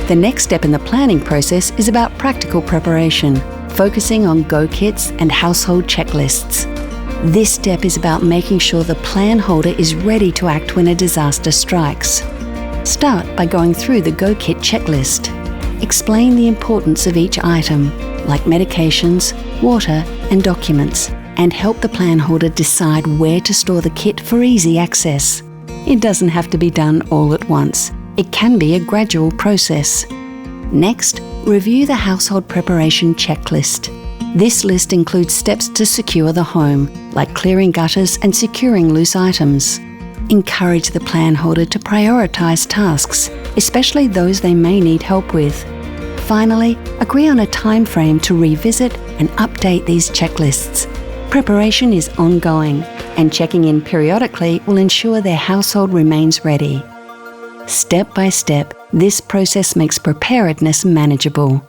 The next step in the planning process is about practical preparation, focusing on go kits and household checklists. This step is about making sure the plan holder is ready to act when a disaster strikes. Start by going through the go kit checklist. Explain the importance of each item, like medications, water, and documents, and help the plan holder decide where to store the kit for easy access. It doesn't have to be done all at once. It can be a gradual process. Next, review the household preparation checklist. This list includes steps to secure the home, like clearing gutters and securing loose items. Encourage the plan holder to prioritise tasks, especially those they may need help with. Finally, agree on a time frame to revisit and update these checklists. Preparation is ongoing, and checking in periodically will ensure their household remains ready. Step by step, this process makes preparedness manageable.